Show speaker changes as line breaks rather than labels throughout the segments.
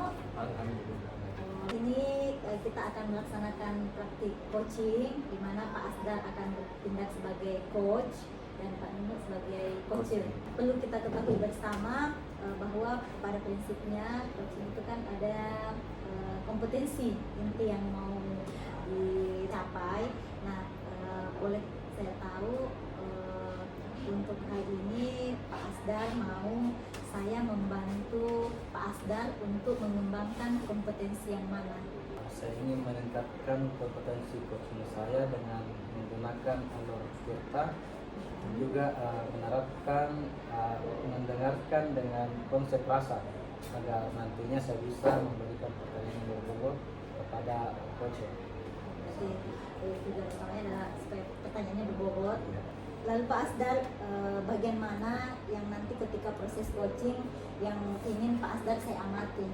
Nuno?
Alhamdulillah.
Ini kita akan melaksanakan praktik coaching di mana Pak Asdar akan bertindak sebagai coach dan Pak Nuno sebagai coacher. Perlu kita ketahui bersama bahwa pada prinsipnya coaching itu kan ada kompetensi inti yang mau dicapai. Nah, oleh saya tahu untuk hari ini Pak Asdar mau saya membantu Pak Asdar untuk mengembangkan kompetensi yang mana?
Saya ingin meningkatkan kompetensi coaching saya dengan menggunakan alur tirta dan juga menerapkan mendengarkan dengan konsep rasa agar nantinya saya bisa memberikan pertanyaan yang berbobot kepada coacher.
Tujuan utamanya adalah supaya pertanyaannya berbobot. Lalu Pak Asdar, bagian mana yang nanti ketika proses coaching yang ingin Pak Asdar saya amati?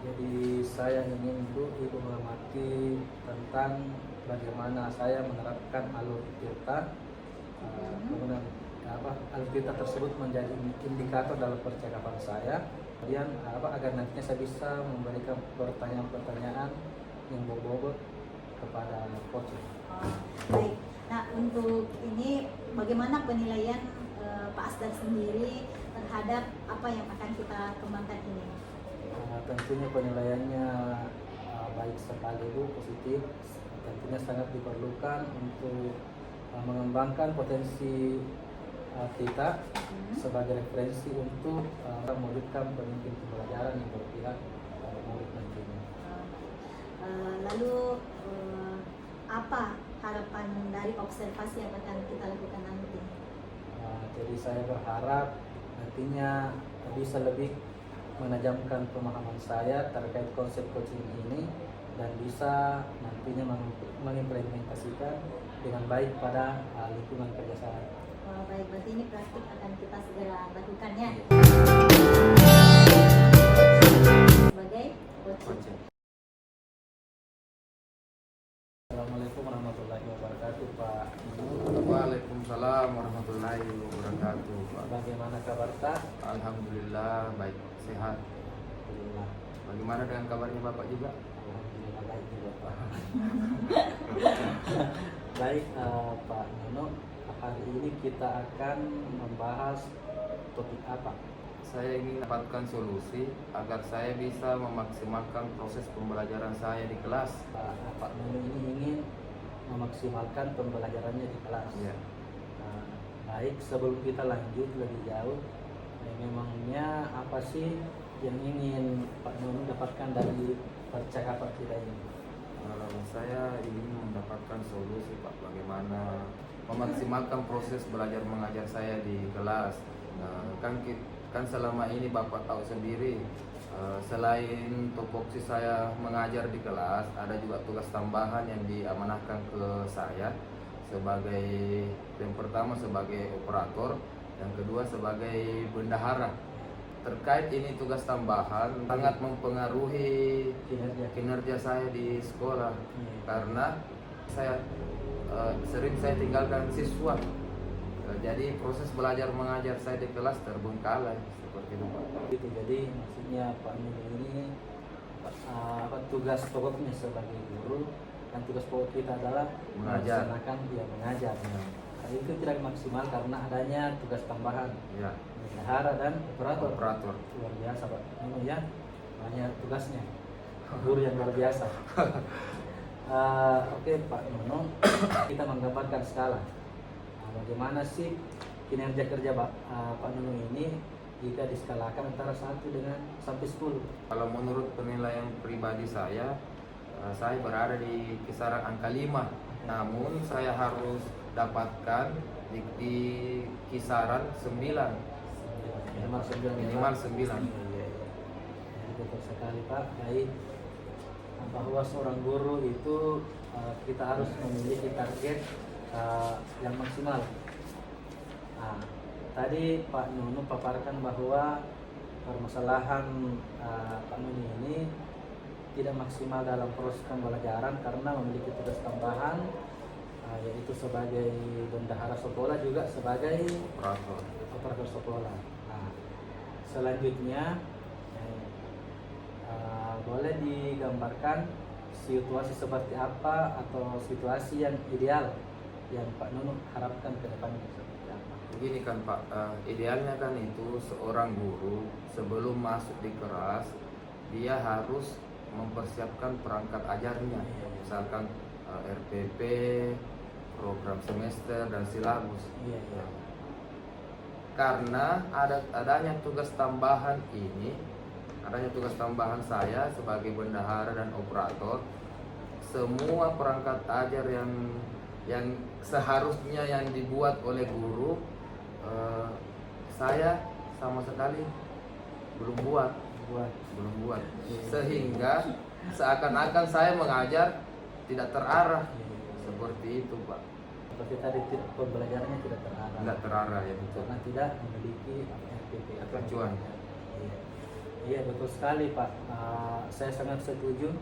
Jadi saya ingin ibu mengamati tentang bagaimana saya menerapkan alur tirta, kemudian alur tirta tersebut menjadi indikator dalam percakapan saya. Kemudian agar nantinya saya bisa memberikan pertanyaan-pertanyaan yang berbobot kepada coach.
Baik. Nah, untuk ini bagaimana penilaian Pak Asdar sendiri terhadap apa yang akan kita kembangkan ini?
Tentunya penilaiannya baik sekali Bu, positif. Tentunya sangat diperlukan untuk mengembangkan potensi kita sebagai referensi untuk mewujudkan pemimpin pembelajaran yang berpihak pada murid nantinya.
Lalu apa harapan dari observasi yang akan kita lakukan nanti?
Jadi saya berharap nantinya bisa lebih menajamkan pemahaman saya terkait konsep coaching ini dan bisa nantinya mengimplementasikan dengan baik pada lingkungan kerja saya.
Baik, berarti ini praktik akan kita segera lakukannya sebagai coaching.
Assalamualaikum warahmatullahi wabarakatuh, Pak.
Waalaikumsalam warahmatullahi wabarakatuh, Pak.
Bagaimana kabar Pak?
Alhamdulillah baik, sehat.
Alhamdulillah.
Bagaimana dengan kabarnya Bapak juga?
Alhamdulillah baik juga Pak. Baik Pak Nuno, hari ini kita akan membahas topik apa?
Saya ingin mendapatkan solusi agar saya bisa memaksimalkan proses pembelajaran saya di kelas.
Pak Nuno ini ingin memaksimalkan pembelajarannya di kelas.
Ya.
Baik, sebelum kita lanjut lebih jauh, memangnya apa sih yang ingin Pak Nuno dapatkan dari percakapan kita ini?
Saya ingin mendapatkan solusi Pak, bagaimana memaksimalkan proses belajar mengajar saya di kelas. Kan selama ini Bapak tahu sendiri, selain tupoksi saya mengajar di kelas, ada juga tugas tambahan yang diamanahkan ke saya sebagai yang pertama sebagai operator, yang kedua sebagai bendahara. Terkait ini tugas tambahan sangat mempengaruhi kinerja saya di sekolah karena saya sering tinggalkan siswa. Jadi proses belajar mengajar saya di kelas terbengkalai seperti itu Pak.
Gitu, jadi maksudnya Pak Nuno ini tugas pokoknya sebagai guru dan tugas pokok kita adalah melaksanakan mengajar. Itu tidak maksimal karena adanya tugas tambahan.
Ya.
Bendahara dan operator.
Luar
biasa Pak Nuno ya, banyak tugasnya. Guru yang luar biasa. Oke Pak Nuno, kita menggambarkan skala. Bagaimana sih kinerja kerja Pak Nuno ini jika diskalakan antara 1 sampai 10?
Kalau menurut penilaian pribadi saya berada di kisaran angka 5. Namun saya harus dapatkan di kisaran 9. Minimal 9.
Betul sekali Pak. Baik, bahwa seorang guru itu kita harus memiliki target yang maksimal. Tadi Pak Nuno paparkan bahwa permasalahan Pak Nuno ini tidak maksimal dalam proses pembelajaran karena memiliki tugas tambahan, yaitu sebagai bendahara sekolah juga sebagai operator sekolah. Selanjutnya boleh digambarkan situasi seperti apa atau situasi yang ideal yang Pak Nunuk harapkan ke depannya seperti apa?
Begini kan Pak, idealnya kan itu seorang guru sebelum masuk di kelas dia harus mempersiapkan perangkat ajarnya, misalkan RPP, program semester dan silabus.
Iya, iya.
Karena adanya tugas tambahan ini, adanya tugas tambahan saya sebagai bendahara dan operator, semua perangkat ajar yang seharusnya yang dibuat oleh guru, saya sama sekali belum buat, sehingga seakan-akan saya mengajar tidak terarah, seperti itu Pak.
Seperti tadi pembelajarannya tidak terarah.
Tidak terarah ya betul.
Karena tidak memiliki RPP atau
Acuan.
Iya. Iya, betul sekali Pak. Saya sangat setuju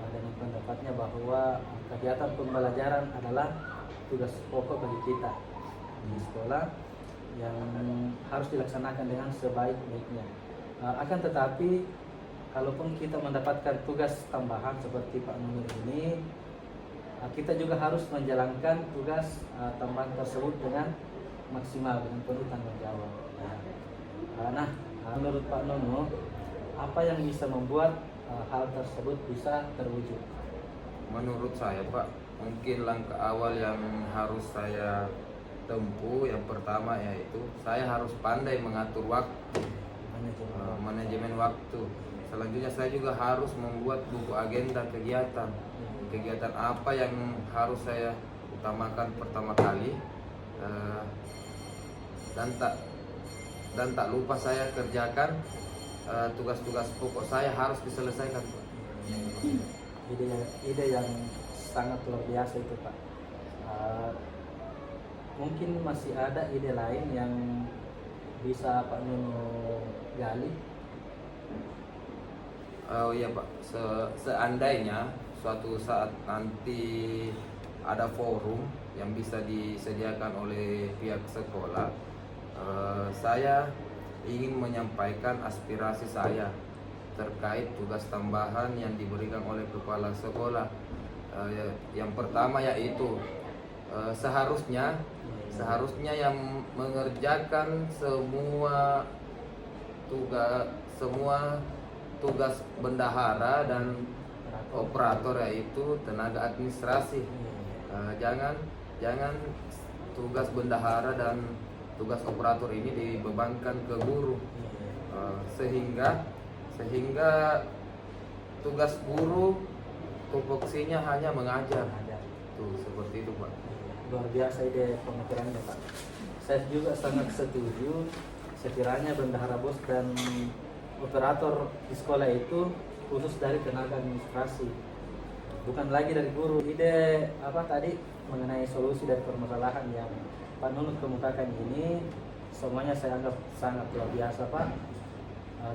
dengan pendapatnya bahwa kegiatan pembelajaran adalah tugas pokok bagi kita di sekolah yang harus dilaksanakan dengan sebaik-baiknya. Akan tetapi kalaupun kita mendapatkan tugas tambahan seperti Pak Nunuk ini, kita juga harus menjalankan tugas tambahan tersebut dengan maksimal, dengan penuh tanggung jawab. Nah, menurut Pak Nunuk, apa yang bisa membuat hal tersebut bisa terwujud?
Menurut saya Pak, mungkin langkah awal yang harus saya tempuh yang pertama yaitu saya harus pandai mengatur waktu, manajemen waktu. Selanjutnya saya juga harus membuat buku agenda kegiatan apa yang harus saya utamakan pertama kali, dan tak lupa saya kerjakan tugas-tugas pokok saya harus diselesaikan Pak.
Ide yang sangat luar biasa itu Pak. Mungkin masih ada ide lain yang bisa Pak Nunuk gali?
Oh iya Pak, seandainya suatu saat nanti ada forum yang bisa disediakan oleh pihak sekolah, saya ingin menyampaikan aspirasi saya terkait tugas tambahan yang diberikan oleh kepala sekolah. Yang pertama yaitu seharusnya yang mengerjakan semua tugas bendahara dan operator yaitu tenaga administrasi. Jangan tugas bendahara dan tugas operator ini dibebankan ke guru, sehingga tugas guru tupoksinya hanya mengajar. Tuh seperti itu Pak.
Luar biasa ide pemikirannya Pak. Saya juga sangat setuju. Sekiranya bendahara bos dan operator di sekolah itu khusus dari tenaga administrasi, bukan lagi dari guru. Ide apa tadi mengenai solusi dari permasalahan yang Pak Nunuk kemukakan ini, semuanya saya anggap sangat luar biasa Pak.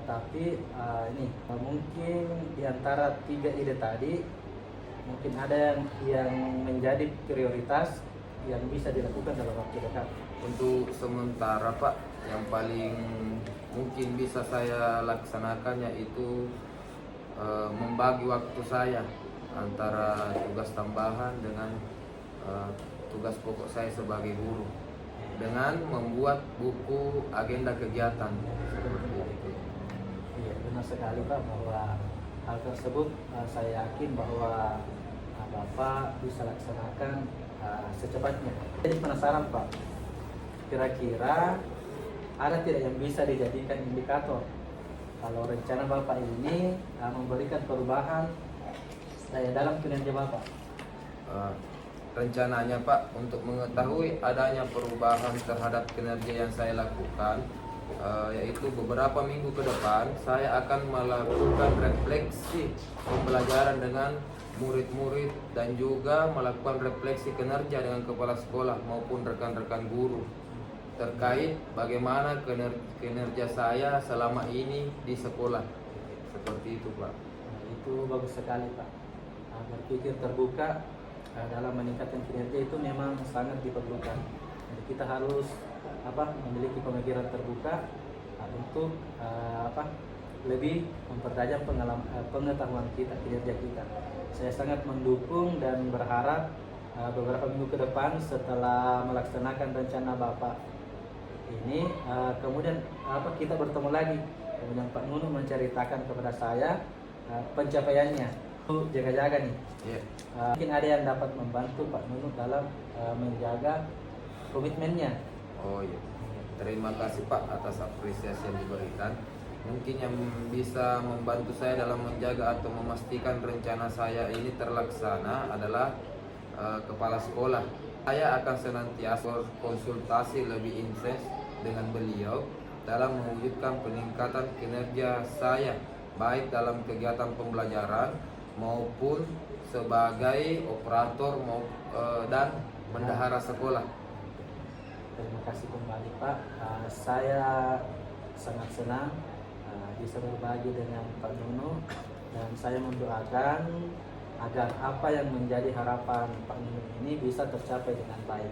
Tapi ini mungkin di antara 3 ide tadi mungkin ada yang menjadi prioritas yang bisa dilakukan dalam waktu dekat.
Untuk sementara Pak, yang paling mungkin bisa saya laksanakan yaitu membagi waktu saya antara tugas tambahan dengan tugas pokok saya sebagai guru, dengan membuat buku agenda kegiatan seperti itu.
Iya, benar sekali Pak, bahwa hal tersebut saya yakin bahwa Bapak bisa laksanakan secepatnya. Jadi penasaran Pak, kira-kira ada tidak yang bisa dijadikan indikator kalau rencana Bapak ini memberikan perubahan dalam kinerja Bapak?
Rencananya Pak, untuk mengetahui adanya perubahan terhadap kinerja yang saya lakukan, yaitu beberapa minggu ke depan saya akan melakukan refleksi pembelajaran dengan murid-murid dan juga melakukan refleksi kinerja dengan kepala sekolah maupun rekan-rekan guru terkait bagaimana kinerja saya selama ini di sekolah. Seperti itu Pak.
Itu bagus sekali Pak. Berpikir terbuka dalam meningkatkan kinerja itu memang sangat diperlukan. Jadi kita harus memiliki pemikiran terbuka untuk lebih mempertajam pengetahuan kita, kinerja kita. Saya sangat mendukung dan berharap beberapa minggu ke depan setelah melaksanakan rencana Bapak ini, kemudian kita bertemu lagi, kemudian Pak Nunu menceritakan kepada saya pencapaiannya. Jaga-jaga nih.
Yeah.
Mungkin ada yang dapat membantu Pak Nunu dalam menjaga komitmennya.
Oh iya. Terima kasih Pak atas apresiasi yang diberikan. Mungkin yang bisa membantu saya dalam menjaga atau memastikan rencana saya ini terlaksana adalah kepala sekolah. Saya akan senantiasa konsultasi lebih intens dengan beliau dalam mewujudkan peningkatan kinerja saya, baik dalam kegiatan pembelajaran maupun sebagai operator dan bendahara sekolah.
Terima kasih kembali Pak. Saya sangat senang bisa berbagi dengan Pak Nunu, dan saya mendoakan agar apa yang menjadi harapan Pak Nunu ini bisa tercapai dengan baik.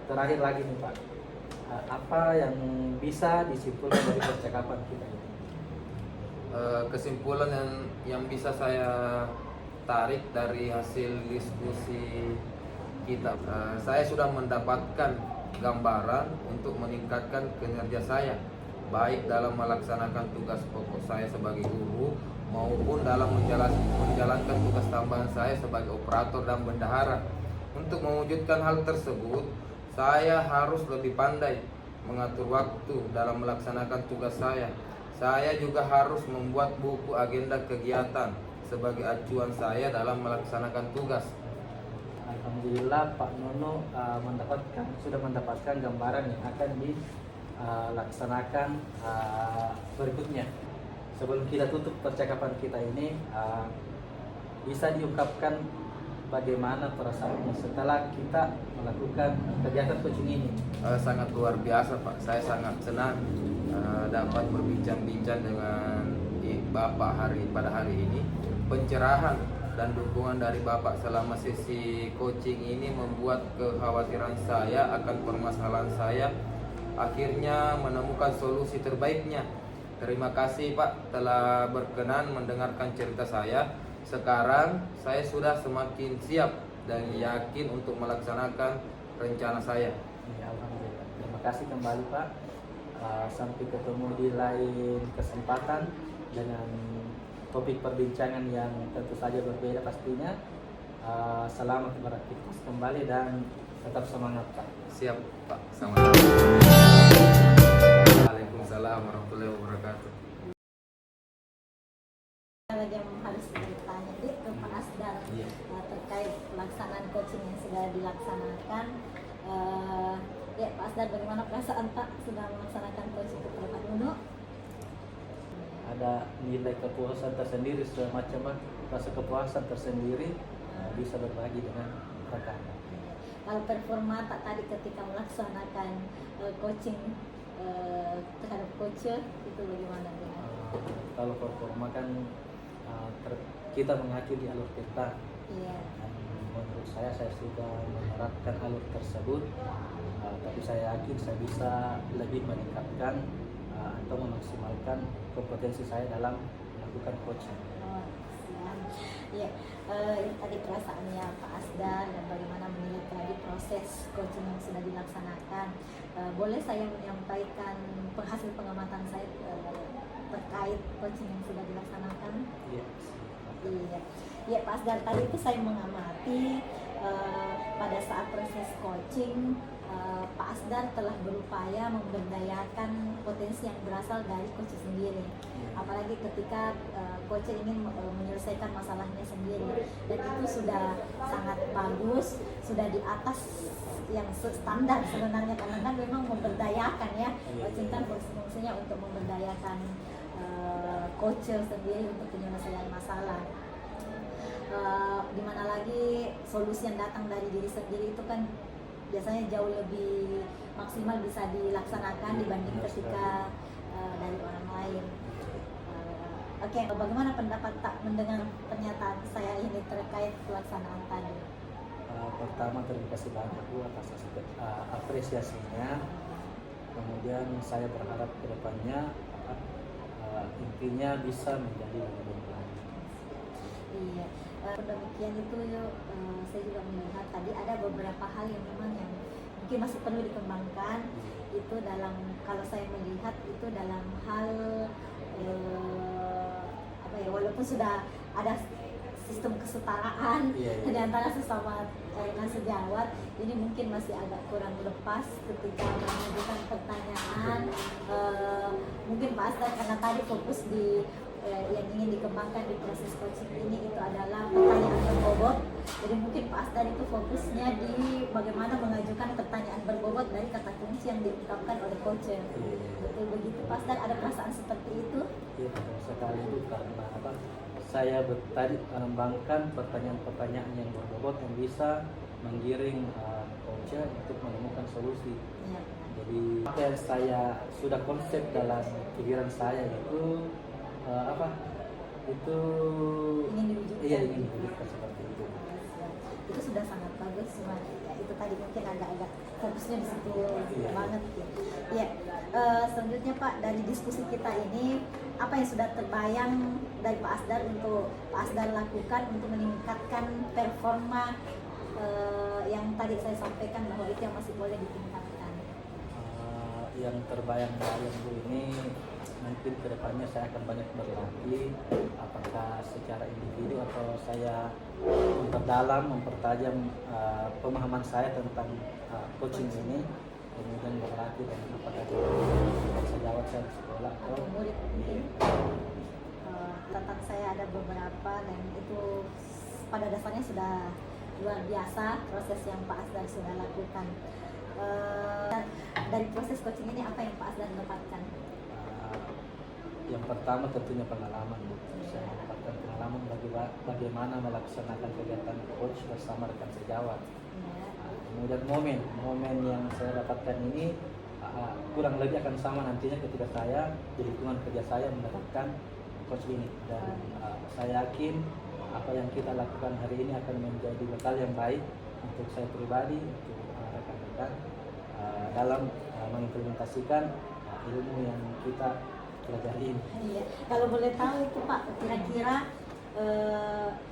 Terakhir lagi nih Pak, apa yang bisa disimpulkan dari percakapan kita ini?
Kesimpulan yang bisa saya tarik dari hasil diskusi kita, saya sudah mendapatkan gambaran untuk meningkatkan kinerja saya, baik dalam melaksanakan tugas pokok saya sebagai guru maupun dalam menjalankan tugas tambahan saya sebagai operator dan bendahara. Untuk mewujudkan hal tersebut, saya harus lebih pandai mengatur waktu dalam melaksanakan tugas saya. Saya juga harus membuat buku agenda kegiatan sebagai acuan saya dalam melaksanakan tugas.
Alhamdulillah Pak Nunu sudah mendapatkan gambaran yang akan dilaksanakan berikutnya. Sebelum kita tutup percakapan kita ini, bisa diungkapkan bagaimana perasaannya setelah kita melakukan kegiatan coaching ini?
Sangat luar biasa Pak, saya sangat senang dapat berbincang-bincang dengan Bapak pada hari ini. Pencerahan dan dukungan dari Bapak selama sesi coaching ini membuat kekhawatiran saya akan permasalahan saya akhirnya menemukan solusi terbaiknya. Terima kasih Pak telah berkenan mendengarkan cerita saya. Sekarang saya sudah semakin siap dan yakin untuk melaksanakan rencana saya.
Ya, alhamdulillah. Terima kasih kembali Pak. Sampai ketemu di lain kesempatan dengan topik perbincangan yang tentu saja berbeda pastinya. Selamat beraktivitas kembali dan tetap semangat Pak.
Siap Pak, sama-sama. Waalaikumsalam warahmatullahi wabarakatuh.
Lagi yang harus ditanya ke Pak Asdar terkait pelaksanaan coaching yang sudah dilaksanakan. Ya Pak Asdar, bagaimana perasaan Pak sudah melaksanakan coaching kepada Pak Nunu?
Ada nilai kepuasan tersendiri, semacam rasa kepuasan tersendiri bisa berbagi dengan rekan.
Kalau performa Pak tadi ketika melaksanakan coaching terhadap coach itu bagaimana?
Kalau performa kan kita mengacu di alur kita.
Iya.
Menurut saya sudah menerapkan alur tersebut, tapi saya yakin saya bisa lebih meningkatkan atau memaksimalkan kompetensi saya dalam melakukan coaching.
Iya, ini tadi perasaannya Pak Asdar dan bagaimana menilai tadi proses coaching yang sudah dilaksanakan. Boleh saya menyampaikan hasil pengamatan saya terkait coaching yang sudah dilaksanakan?
Iya.
Iya Pak Asdar, tadi itu saya mengamati pada saat proses coaching Pak Asdar telah berupaya memberdayakan potensi yang berasal dari coach sendiri. Apalagi ketika coach ingin menyelesaikan masalahnya sendiri, dan itu sudah sangat bagus, sudah di atas yang standar sebenarnya, karena kan memang memberdayakan ya. Coaching kan fungsinya untuk memberdayakan coach sendiri untuk penyelesaian masalah. Dimana lagi solusi yang datang dari diri sendiri itu kan biasanya jauh lebih maksimal bisa dilaksanakan dibanding ketika dari orang lain. Oke, bagaimana pendapat tak mendengar pernyataan saya ini terkait pelaksanaan tadi?
Pertama, terima kasih banyak Bu atas apresiasinya. Kemudian saya berharap ke depannya intinya bisa menjadi lebih baik.
Iya, demikian itu saya juga melihat tadi ada beberapa hal yang memang yang mungkin masih perlu dikembangkan. Itu dalam, kalau saya melihat itu dalam hal apa ya, walaupun sudah ada sistem kesetaraan di antara sesama sejawat, ini mungkin masih agak kurang lepas ketika mengajukan pertanyaan. Mungkin Pak Asdar karena tadi fokus di yang ingin dikembangkan di proses coaching ini itu adalah pertanyaan berbobot. Jadi mungkin Pak Asdar itu fokusnya di bagaimana mengajukan pertanyaan berbobot dari kata kunci yang diungkapkan oleh coacher. Betul begitu Pak Asdar, ada perasaan seperti itu?
Iya, betul sekali itu karena apa? Saya tadi mengembangkan pertanyaan-pertanyaan yang berbobot yang bisa menggiring coacher untuk menemukan solusi.
Ya.
Jadi apa yang saya sudah konsep dalam pikiran saya itu itu
Ingin diwujudkan.
Iya, ingin diwujudkan seperti itu.
Itu sudah sangat bagus, cuma ya, itu tadi mungkin agak-agak fokusnya di situ banget ya. Ya, selanjutnya Pak, dari diskusi kita ini apa yang sudah terbayang dari Pak Asdar untuk Pak Asdar lakukan untuk meningkatkan performa yang tadi saya sampaikan bahwa itu yang masih boleh ditingkatkan?
Yang terbayang-bayang Bu ini mungkin kedepannya saya akan banyak berlatih, apakah secara individu atau saya mempertajam pemahaman saya tentang coaching ini, kemudian berlatih dan apakah sejawat saya di sekolah atau
Murid mungkin. Catatan saya ada beberapa dan itu pada dasarnya sudah luar biasa proses yang Pak Asdar sudah lakukan. Dari proses coaching ini apa yang Pak Asdar dapatkan?
Yang pertama tentunya pengalaman. Saya mendapatkan pengalaman bagaimana melaksanakan kegiatan coach bersama rekan sejawat. Kemudian momen yang saya dapatkan ini kurang lebih akan sama nantinya ketika saya di lingkungan kerja saya mendapatkan coach ini, dan saya yakin apa yang kita lakukan hari ini akan menjadi bekal yang baik untuk saya pribadi, untuk rekan-rekan dalam mengimplementasikan ilmu yang kita pelajari ini.
Iya, kalau boleh tahu itu Pak, kira-kira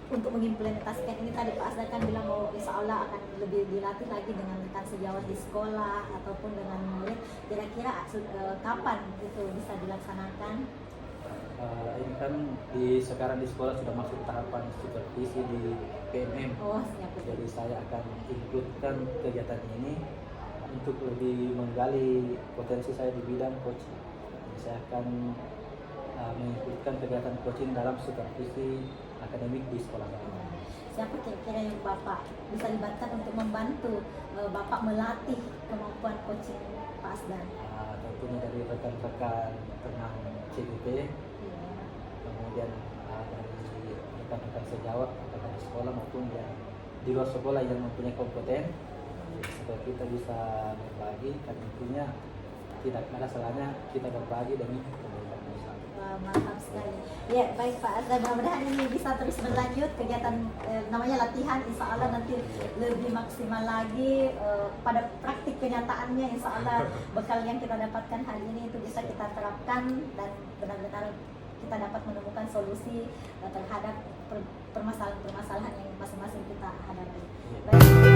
untuk mengimplementasikan ini tadi Pak Asdar kan bilang bahwa insya Allah akan lebih dilatih lagi dengan rekan sejawat di sekolah ataupun dengan murid. Kira-kira kapan itu bisa dilaksanakan?
Ini kan sekarang di sekolah sudah masuk tahapan supervisi di PMM.
Oh, siap.
Jadi saya akan ikutkan kegiatan ini untuk lebih menggali potensi saya di bidang coaching. Saya akan mengikutkan kegiatan coaching dalam supervisi akademik di sekolah saya.
Siapa kira-kira yang Bapak bisa libatkan untuk membantu Bapak melatih kemampuan coaching Pak Asdar?
Tentunya dari rekan-rekan teman CGP, kemudian dari rekan-rekan sejawat apakah di sekolah maupun yang di luar sekolah yang mempunyai kompeten, supaya kita bisa berbagi, dan tentunya tidak ada salahnya kita berbagi demi kebaikan bersama.
Mantap sekali. Ya, baik Pak Asdar, mudah-mudahan ini bisa terus berlanjut kegiatan namanya latihan, insya Allah nanti lebih maksimal lagi pada praktik kenyataannya, insya Allah bekal yang kita dapatkan hari ini itu bisa kita terapkan dan benar-benar kita dapat menemukan solusi terhadap permasalahan-permasalahan yang masing-masing kita hadapi. Baik.